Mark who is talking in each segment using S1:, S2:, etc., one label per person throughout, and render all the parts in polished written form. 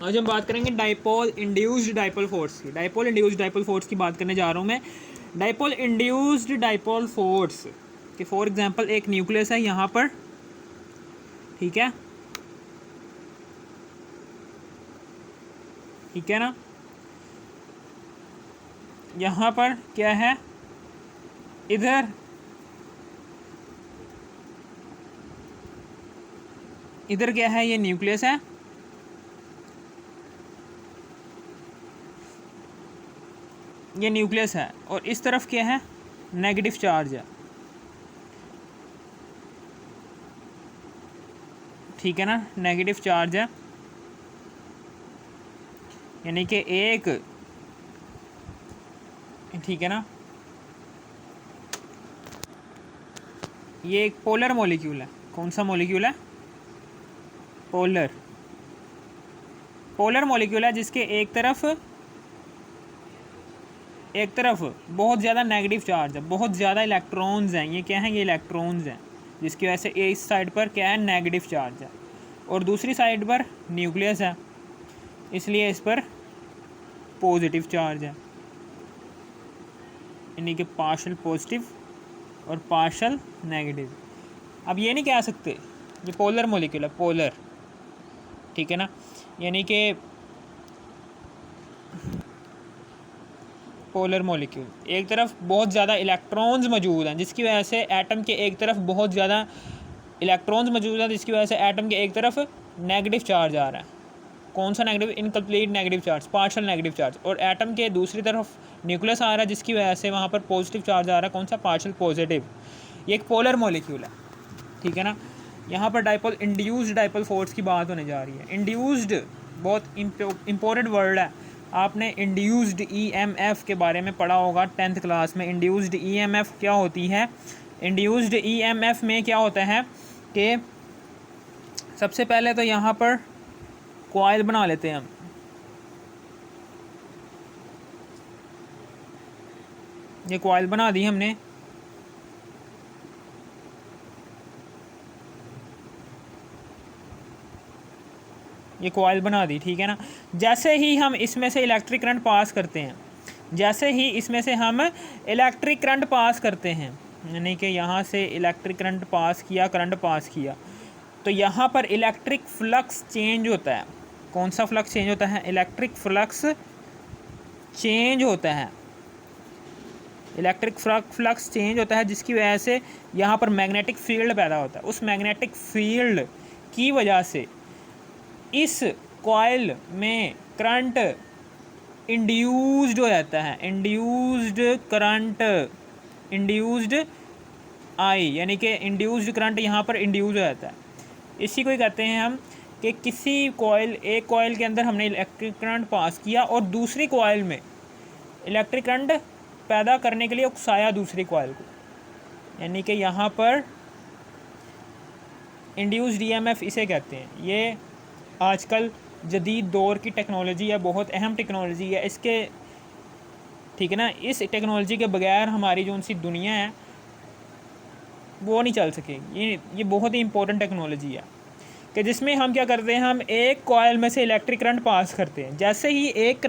S1: आज हम बात करेंगे डाइपोल इंड्यूस्ड डाइपोल फोर्स की। डाइपोल इंड्यूस्ड डाइपोल फोर्स की बात करने जा रहा हूँ मैं। डाइपोल इंड्यूस्ड डाइपोल फोर्स कि फॉर एग्जांपल एक न्यूक्लियस है यहाँ पर, ठीक है, ठीक है ना। यहाँ पर क्या है, इधर क्या है, ये न्यूक्लियस है, ये न्यूक्लियस है, और इस तरफ क्या है, नेगेटिव चार्ज है, ठीक है ना, नेगेटिव चार्ज है। यानी कि एक, ठीक है ना, ये एक पोलर मॉलिक्यूल है। कौन सा मॉलिक्यूल है? पोलर मॉलिक्यूल है, जिसके एक तरफ बहुत ज़्यादा नेगेटिव चार्ज है, बहुत ज़्यादा इलेक्ट्रॉन्स हैं। ये क्या हैं? ये इलेक्ट्रॉन्स हैं, जिसकी वजह से इस साइड पर क्या है, नेगेटिव चार्ज है, और दूसरी साइड पर न्यूक्लियस है, इसलिए इस पर पॉजिटिव चार्ज है। यानी कि पार्शल पॉजिटिव और पार्शल नेगेटिव। अब ये नहीं कह सकते ये पोलर मॉलिक्यूल है, पोलर, ठीक है ना। यानी कि पोलर मॉलिक्यूल, एक तरफ बहुत ज़्यादा इलेक्ट्रॉन्स मौजूद हैं, जिसकी वजह से एटम के एक तरफ बहुत ज़्यादा इलेक्ट्रॉन्स मौजूद हैं, जिसकी वजह से एटम के एक तरफ नेगेटिव चार्ज आ रहा है। कौन सा negative? Incomplete negative charge, partial negative charge. और एटम के दूसरी तरफ न्यूक्लियस आ रहा है, जिसकी वजह से वहाँ पर पॉजिटिव चार्ज आ रहा है। कौन सा? Partial positive. ये एक पोलर मॉलिक्यूल है, ठीक है ना। यहाँ पर डाइपोल इंड्यूस्ड डाइपोल फोर्स की बात होने जा रही है। इंड्यूस्ड बहुत इंपॉर्टेंट वर्ड है। आपने इंड्यूस्ड ईएमएफ के बारे में पढ़ा होगा 10th क्लास में। इंड्यूस्ड ईएमएफ क्या होती है? इंड्यूस्ड ईएमएफ में क्या होता है कि सबसे पहले तो यहाँ पर कॉइल बना लेते हैं हम। ये कॉइल बना दी हमने, ये कॉइल बना दी, ठीक है ना। जैसे ही हम इसमें से इलेक्ट्रिक करंट पास करते हैं, जैसे ही इसमें से हम इलेक्ट्रिक करंट पास करते हैं, यानी कि यहाँ से इलेक्ट्रिक करंट पास किया, करंट पास किया, तो यहाँ पर इलेक्ट्रिक फ्लक्स चेंज होता है। कौन सा फ्लक्स चेंज होता है? इलेक्ट्रिक फ्लक्स चेंज होता है। इलेक्ट्रिक फ्लक्स चेंज होता है, जिसकी वजह से यहाँ पर मैग्नेटिक फील्ड पैदा होता है। उस मैग्नेटिक फील्ड की वजह से इस कॉइल में करंट इंड्यूस्ड हो जाता है। इंड्यूस्ड करंट, इंड्यूस्ड आई, यानी कि इंड्यूस्ड करंट यहाँ पर इंड्यूस हो जाता है। इसी को ही कहते हैं हम कि किसी कॉइल, एक कॉइल के अंदर हमने इलेक्ट्रिक करंट पास किया और दूसरी कॉइल में इलेक्ट्रिक करंट पैदा करने के लिए उकसाया दूसरी कॉइल को, यानी कि यहाँ पर इंड्यूस्ड ईएमएफ इसे कहते हैं। ये आजकल जदीद दौर की टेक्नोलॉजी है, बहुत अहम टेक्नोलॉजी है इसके, ठीक है ना। इस टेक्नोलॉजी के बगैर हमारी जो उनसी दुनिया है वो नहीं चल सकेगी। ये बहुत ही इंपॉर्टेंट टेक्नोलॉजी है कि जिसमें हम क्या करते हैं, हम एक कॉइल में से इलेक्ट्रिक करंट पास करते हैं। जैसे ही एक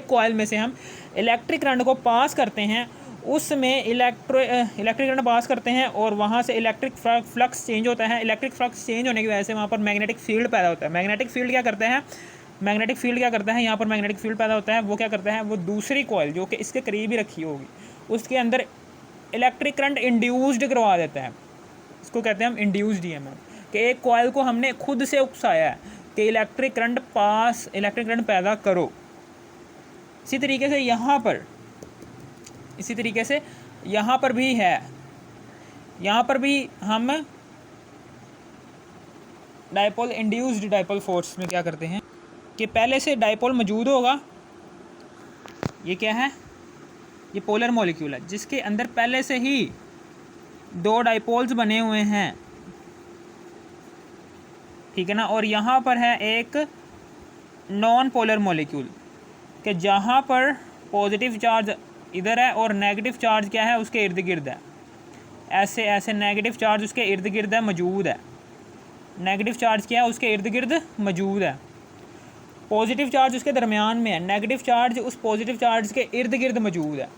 S1: कॉइल में से हम इलेक्ट्रिक करंट को पास करते हैं, उसमें इलेक्ट्रिक करंट पास करते हैं और वहाँ से इलेक्ट्रिक फ्लक्स चेंज होता है। इलेक्ट्रिक फ्लक्स चेंज होने की वजह से वहाँ पर मैग्नेटिक फील्ड पैदा होता है। मैग्नेटिक फील्ड क्या करता है? यहाँ पर मैग्नेटिक फील्ड पैदा होता है। वो क्या करता है? वो दूसरी कॉइल जो कि इसके करीब ही रखी होगी, उसके अंदर इलेक्ट्रिक करंट इंड्यूस्ड करवा देता है। इसको कहते हैं हम इंड्यूस्ड ईएमएफ, कि एक कॉइल को हमने खुद से उकसाया है कि इलेक्ट्रिक करंट पैदा करो। इसी तरीके से यहाँ पर भी है। यहाँ पर भी हम डाइपोल इंड्यूस्ड डाइपोल फोर्स में क्या करते हैं कि पहले से डाइपोल मौजूद होगा। ये क्या है? ये पोलर मॉलिक्यूल है, जिसके अंदर पहले से ही दो डाइपोल्स बने हुए हैं, ठीक है ना। और यहाँ पर है एक नॉन पोलर मॉलिक्यूल कि जहाँ पर पॉजिटिव चार्ज इधर है और नेगेटिव चार्ज क्या है, उसके इर्द गिर्द है। ऐसे नेगेटिव चार्ज उसके इर्द गिर्द है, मौजूद है। नेगेटिव चार्ज क्या है, उसके इर्द गिर्द मौजूद है। पॉजिटिव चार्ज उसके दरमियान में है, नेगेटिव चार्ज उस पॉजिटिव चार्ज के इर्द गिर्द मौजूद है।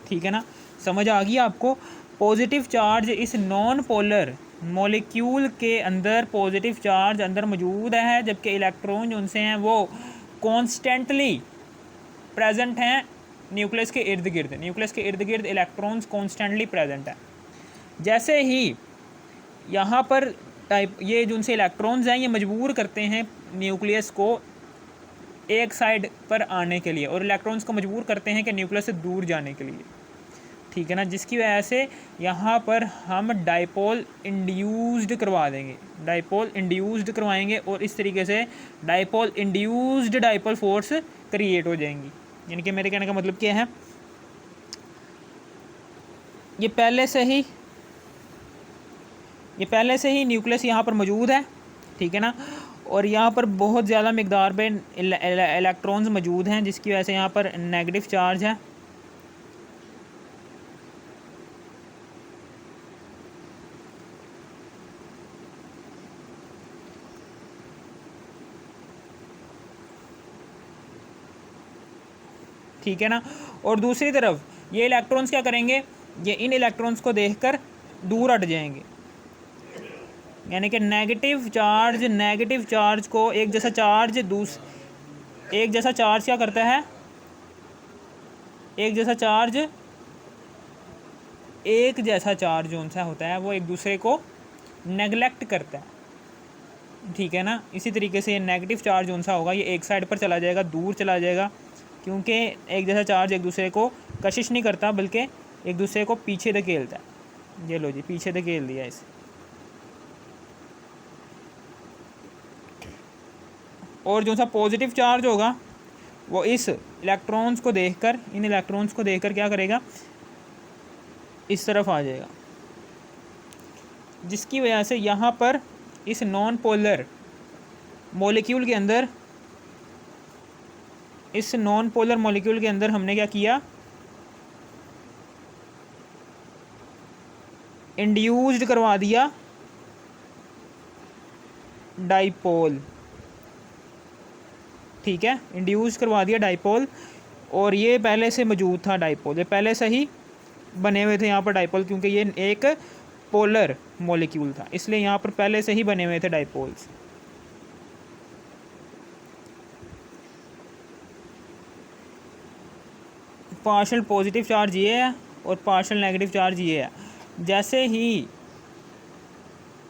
S1: ठीक है ना, समझ आ गई आपको। पॉजिटिव चार्ज इस नॉन पोलर मॉलिक्यूल के अंदर पॉजिटिव चार्ज अंदर मौजूद है, जबकि इलेक्ट्रॉन जो उनसे हैं वो कॉन्स्टेंटली प्रेजेंट हैं न्यूक्लियस के इर्द गिर्द। न्यूक्लियस के इर्द गिर्द इलेक्ट्रॉन्स कॉन्स्टेंटली प्रेजेंट है। जैसे ही यहाँ पर टाइप ये जो उनसे इलेक्ट्रॉन्स हैं ये मजबूर करते हैं न्यूक्लियस को एक साइड पर आने के लिए, और इलेक्ट्रॉन्स को मजबूर करते हैं कि न्यूक्लियस से दूर जाने के लिए। ठीक है ना, जिसकी वजह से यहाँ पर हम डाइपोल इंड्यूस्ड करवा देंगे, डाइपोल इंड्यूस्ड करवाएंगे, और इस तरीके से dipole induced dipole force create हो जाएंगी। यानी कि मेरे कहने का मतलब क्या है, ये पहले से ही न्यूक्लियस यहाँ पर मौजूद है। ठीक है ना, और यहाँ पर बहुत ज़्यादा मिकदार पे इलेक्ट्रॉन्स मौजूद हैं, जिसकी वजह से यहाँ पर नेगेटिव चार्ज है। ठीक है ना, और दूसरी तरफ ये इलेक्ट्रॉन्स क्या करेंगे, ये इन इलेक्ट्रॉन्स को देखकर दूर हट जाएंगे। यानी कि नेगेटिव चार्ज को एक जैसा चार्ज क्या करता है, एक जैसा चार्ज जो उनसा होता है वो एक दूसरे को नेगलेक्ट करता है। ठीक है ना, इसी तरीके से नेगेटिव चार्ज उनसा होगा ये एक साइड पर चला जाएगा, दूर चला जाएगा, क्योंकि एक जैसा चार्ज एक दूसरे को कशिश नहीं करता बल्कि एक दूसरे को पीछे धकेलता है। ये लो जी, पीछे धकेल दिया इसे। और जो सा पॉजिटिव चार्ज होगा वो इन इलेक्ट्रॉन्स को देखकर क्या करेगा, इस तरफ आ जाएगा, जिसकी वजह से यहाँ पर इस नॉन पोलर मॉलिक्यूल के अंदर हमने क्या किया, इंड्यूस्ड करवा दिया डाइपोल। ठीक है, इंड्यूस करवा दिया डाइपोल, और ये पहले से मौजूद था डाइपोल, ये पहले से ही बने हुए थे यहाँ पर डाइपोल, क्योंकि ये एक पोलर मॉलिक्यूल था, इसलिए यहाँ पर पहले से ही बने हुए थे डाइपोल्स। पार्शल पॉजिटिव चार्ज ये है और पार्शल नेगेटिव चार्ज ये है। जैसे ही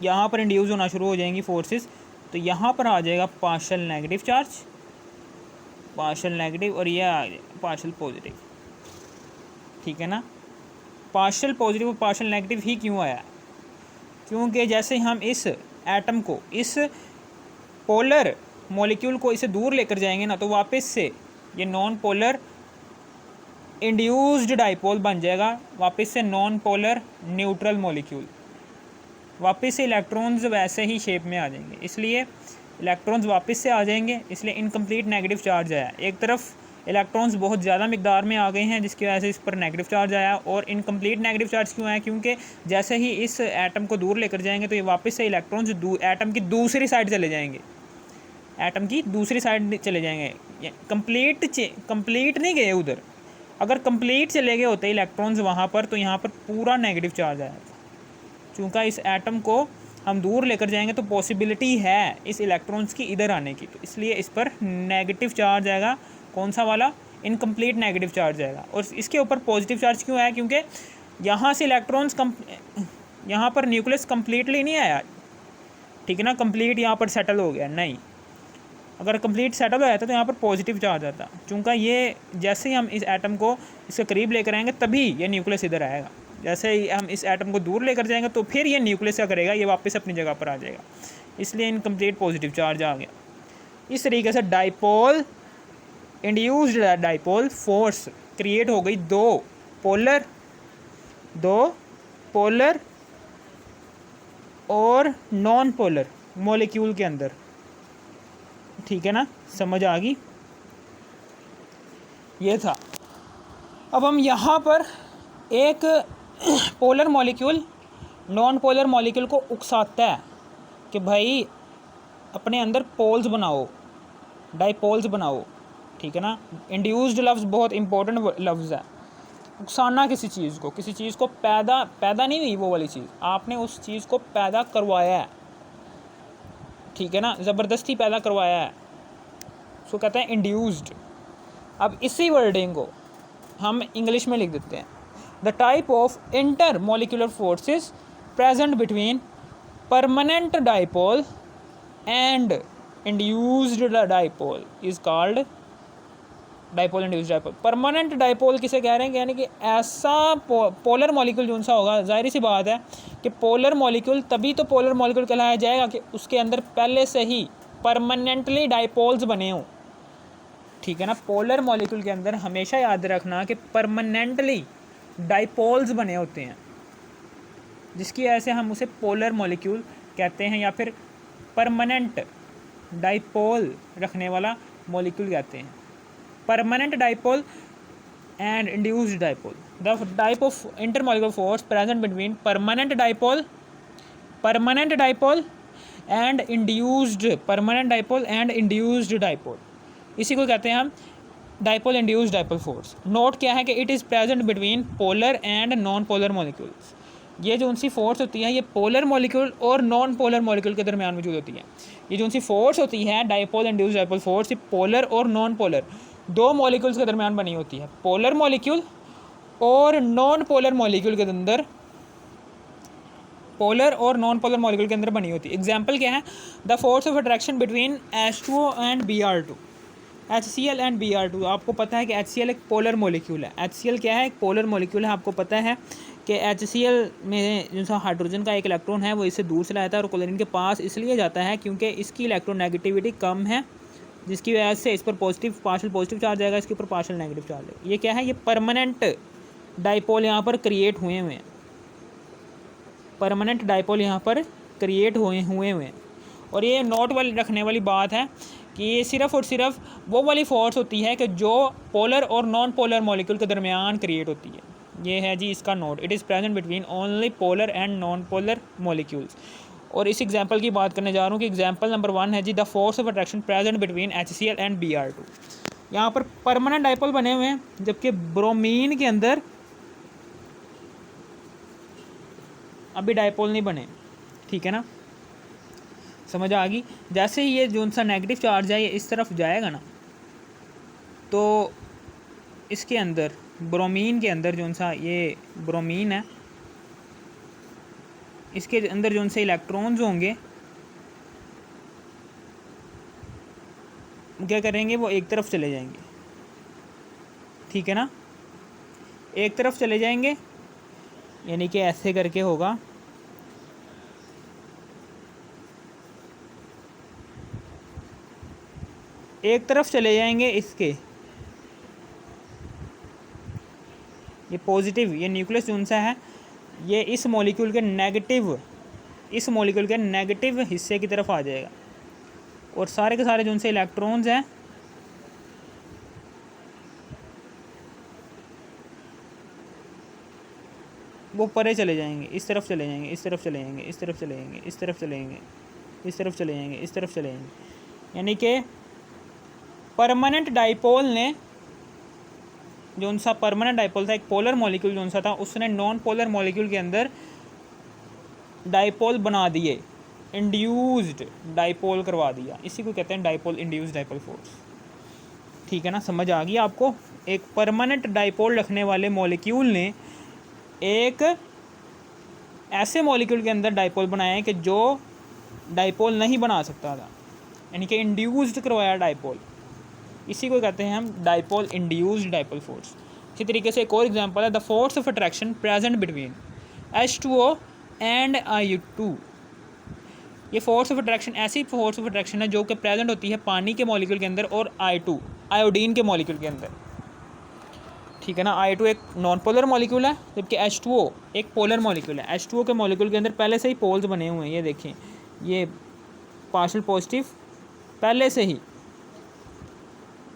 S1: यहाँ पर इंड्यूस होना शुरू हो जाएंगी फोर्सेस, तो यहाँ पर आ जाएगा partial negative charge, partial negative, और ये आ जाएगा पार्शल पॉजिटिव। ठीक है ना, पार्शल पॉजिटिव और पार्शल नेगेटिव ही क्यों आया, क्योंकि जैसे हम इस एटम को, इस पोलर मॉलिक्यूल को इसे दूर लेकर जाएंगे ना, तो वापस से ये नॉन पोलर इंड्यूस्ड डाइपोल बन जाएगा, वापस से नॉन पोलर न्यूट्रल मॉलिक्यूल, वापस से इलेक्ट्रॉन्स वैसे ही शेप में आ जाएंगे, इसलिए इलेक्ट्रॉन्स वापस से आ जाएंगे, इसलिए इनकम्प्लीट नेगेटिव चार्ज आया। एक तरफ इलेक्ट्रॉन्स बहुत ज़्यादा मिकदार में आ गए हैं, जिसकी वजह से इस पर नेगेटिव चार्ज आया, और इनकम्प्लीट नेगेटिव चार्ज क्यों आया, क्योंकि जैसे ही इस एटम को दूर लेकर जाएंगे तो ये वापस से इलेक्ट्रॉन्स एटम की दूसरी साइड चले जाएंगे, कंप्लीट नहीं गए उधर। अगर कंप्लीट चले गए होते इलेक्ट्रॉन्स वहाँ पर, तो यहाँ पर पूरा नेगेटिव चार्ज आया था। चूँकि इस एटम को हम दूर लेकर जाएंगे तो पॉसिबिलिटी है इस इलेक्ट्रॉन्स की इधर आने की, तो इसलिए इस पर नेगेटिव चार्ज आएगा। कौन सा वाला, इनकम्प्लीट नेगेटिव चार्ज आएगा। और इसके ऊपर पॉजिटिव चार्ज क्यों आया, क्योंकि यहाँ से इलेक्ट्रॉन्स यहाँ पर न्यूक्लियस कम्प्लीटली नहीं आया। ठीक है ना, कंप्लीट यहाँ पर सेटल हो गया नहीं, अगर कंप्लीट सेटल हो जाता तो यहाँ पर पॉजिटिव चार्ज आता। चूँकि ये जैसे ही हम इस एटम को इसके करीब लेकर आएंगे तभी ये न्यूक्लियस इधर आएगा, जैसे ही हम इस एटम को दूर लेकर जाएंगे तो फिर ये न्यूक्लियस क्या करेगा, ये वापस अपनी जगह पर आ जाएगा, इसलिए इनकम्प्लीट पॉजिटिव चार्ज आ गया। इस तरीके से dipole induced dipole force create हो गई दो पोलर और नॉन पोलर मॉलिक्यूल के अंदर। ठीक है ना, समझ आ गई, ये था। अब हम यहाँ पर एक polar molecule non polar molecule को उकसाता है कि भाई अपने अंदर पोल्स बनाओ, डाइपोल्स बनाओ, ठीक है ना। इंड्यूस्ड लफ्ज़ बहुत इंपॉर्टेंट लफ्ज़ है। उकसाना किसी चीज़ को पैदा नहीं हुई वो वाली चीज़, आपने उस चीज़ को पैदा करवाया है, ठीक है ना, ज़बरदस्ती पैदा करवाया है, उसको कहते हैं इंड्यूस्ड। अब इसी वर्डिंग को हम इंग्लिश में लिख देते हैं। The type of inter molecular forces present between permanent dipole and induced dipole is called dipole induced dipole. Permanent dipole किसे कह रहे हैं, यानी कि ऐसा पोलर मॉलिक्यूल जो सा होगा, जाहिर सी बात है कि पोलर मॉलिक्यूल तभी तो पोलर मॉलिक्यूल कहलाया जाएगा कि उसके अंदर पहले से ही परमानेंटली डाइपोल्स बने हों, ठीक है ना। पोलर मॉलिक्यूल के अंदर हमेशा याद रखना कि परमानेंटली डाइपोल्स बने होते हैं, जिसकी वजह से हम उसे पोलर मॉलिक्यूल कहते हैं या फिर परमानेंट डाइपोल रखने वाला मॉलिक्यूल कहते हैं। Permanent dipole and induced dipole, the type of intermolecular force present between permanent dipole and induced dipole, इसी को कहते हैं हम dipole induced dipole force. Note क्या है कि it is present between polar and non polar molecules. ये जो उनसी फोर्स होती है ये पोलर मॉलिक्यूल और नॉन पोलर मॉलिक्यूल के दरमियान मौजूद होती है। ये जो उनसी फोर्स होती है डाइपोल इंड्यूस्ड डाइपोल फोर्स, ये पोलर और नॉन पोलर दो मॉलिक्यूल्स के दरमियान बनी होती है, पोलर मॉलिक्यूल और नॉन पोलर मॉलिक्यूल के अंदर, पोलर और नॉन पोलर मॉलिक्यूल के अंदर बनी होती है। एग्जाम्पल क्या है, the force of attraction between H2O and Br2, HCl and Br2। आपको पता है कि HCl एक पोलर मॉलिक्यूल है। HCl क्या है, एक पोलर मॉलिक्यूल है। आपको पता है कि HCl में जो सा हाइड्रोजन का एक इलेक्ट्रॉन है वो इससे दूर चला जाता है और क्लोरीन के पास इसलिए जाता है क्योंकि इसकी इलेक्ट्रोनेगेटिविटी कम है, जिसकी वजह से इस पर पार्शियल पॉजिटिव चार्ज आएगा, इसके ऊपर पार्शियल नेगेटिव चार्ज आएगा। ये क्या है, ये परमानेंट डाइपोल यहाँ पर क्रिएट हुए हैं, परमानेंट डाइपोल यहाँ पर क्रिएट हुए हैं। और ये नोट वाली रखने वाली बात है कि ये सिर्फ़ और सिर्फ वो वाली फोर्स होती है कि जो पोलर और नॉन पोलर मॉलिक्यूल के दरमियान क्रिएट होती है। ये है जी इसका note, it is present between only polar and non polar molecules. और इस एग्जांपल की बात करने जा रहा हूँ कि एग्जांपल नंबर 1 है जी, the force of attraction present between HCl and Br2। यहाँ पर परमानेंट डाइपोल बने हुए हैं, जबकि ब्रोमीन के अंदर अभी डाइपोल नहीं बने, ठीक है ना, समझ आ गई। जैसे ही ये जो सा नेगेटिव चार्ज है ये इस तरफ जाएगा ना, तो इसके अंदर ब्रोमीन के अंदर जो सा ये ब्रोमीन है, इसके अंदर जो से इलेक्ट्रॉन्स होंगे क्या करेंगे, वो एक तरफ चले जाएंगे, ठीक है ना, एक तरफ चले जाएंगे, यानी कि ऐसे करके होगा, एक तरफ चले जाएंगे इसके, ये पॉजिटिव, ये न्यूक्लियस जो सा है ये इस मॉलिक्यूल के नेगेटिव हिस्से की तरफ आ जाएगा और सारे के सारे जो से इलेक्ट्रॉन्स हैं वो परे चले जाएंगे, इस तरफ चले जाएंगे, इस तरफ चले जाएंगे, इस तरफ चले जाएंगे, इस तरफ चले जाएंगे, इस तरफ चले जाएंगे, इस तरफ चले जाएंगे। यानी कि परमानेंट डाइपोल ने जो सा परमानेंट डाइपोल था, एक पोलर मॉलिक्यूल जो सा था, उसने नॉन पोलर मॉलिक्यूल के अंदर डाइपोल बना दिए, इंड्यूस्ड डाइपोल करवा दिया। इसी को कहते हैं डाइपोल इंड्यूस्ड डाइपोल फोर्स, ठीक है ना, समझ आ गई आपको। एक परमानेंट डाइपोल रखने वाले मॉलिक्यूल ने एक ऐसे मॉलिक्यूल के अंदर डाइपोल बनाया है कि जो डाइपोल नहीं बना सकता था, यानी कि इंड्यूस्ड करवाया डाइपोल। इसी को कहते हैं हम डाइपोल इंड्यूस्ड डाइपोल फोर्स। इसी तरीके से एक और एग्जांपल है, the force of attraction present between H2O and I2। ये फोर्स ऑफ अट्रैक्शन ऐसी फोर्स ऑफ अट्रैक्शन है जो कि प्रेजेंट होती है पानी के मॉलिक्यूल के अंदर और I2 आयोडीन के मॉलिक्यूल के अंदर, ठीक है ना। I2 एक नॉन पोलर मॉलिक्यूल है, जबकि H2O एक पोलर मॉलिक्यूल है। H2O के मॉलिक्यूल के अंदर पहले से ही पोल्स बने हुए हैं, ये देखें, ये पार्शियल पॉजिटिव पहले से ही,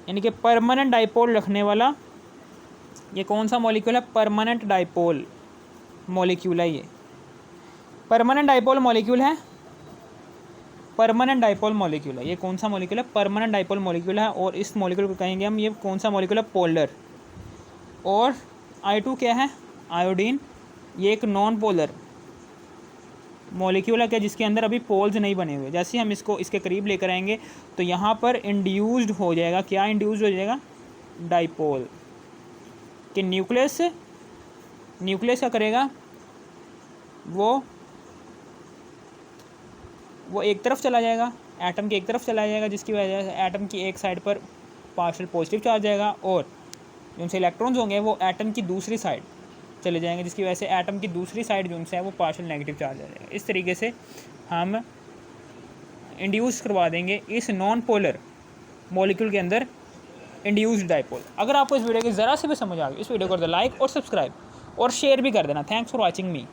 S1: यानी कि परमानेंट डाइपोल रखने वाला ये कौन सा मॉलिक्यूल है, परमानेंट डाइपोल मॉलिक्यूल है। ये परमानेंट डाइपोल मॉलिक्यूल है परमानेंट डाइपोल मॉलिक्यूल है। ये कौन सा मॉलिक्यूल है? परमानेंट डाइपोल मॉलिक्यूल है। और इस मॉलिक्यूल को कहेंगे हम, ये कौन सा मॉलिक्यूल है? पोलर। और I2 क्या है? आयोडीन। ये एक नॉन पोलर मॉलिक्यूल है क्या, जिसके अंदर अभी पोल्स नहीं बने हुए। जैसे ही हम इसको इसके करीब लेकर आएंगे तो यहाँ पर इंड्यूस्ड हो जाएगा, क्या इंड्यूस्ड हो जाएगा? डाइपोल। कि न्यूक्लियस क्या करेगा? वो एक तरफ चला जाएगा, एटम की एक तरफ चला जाएगा, जिसकी वजह से एटम की एक साइड पर पार्शियल पॉजिटिव चार्ज जाएगा और जो उनसे इलेक्ट्रॉन्स होंगे वो एटम की दूसरी साइड चले जाएंगे, जिसकी वजह से एटम की दूसरी साइड जो उनसे है वो पार्शियल नेगेटिव चार्ज आ जाएगा। इस तरीके से हम इंड्यूस करवा देंगे इस नॉन पोलर मॉलिक्यूल के अंदर इंड्यूस्ड डाइपोल। अगर आपको इस वीडियो की ज़रा से भी समझ आ गई, इस वीडियो को कर दो लाइक और सब्सक्राइब और शेयर भी कर देना। Thanks for watching me.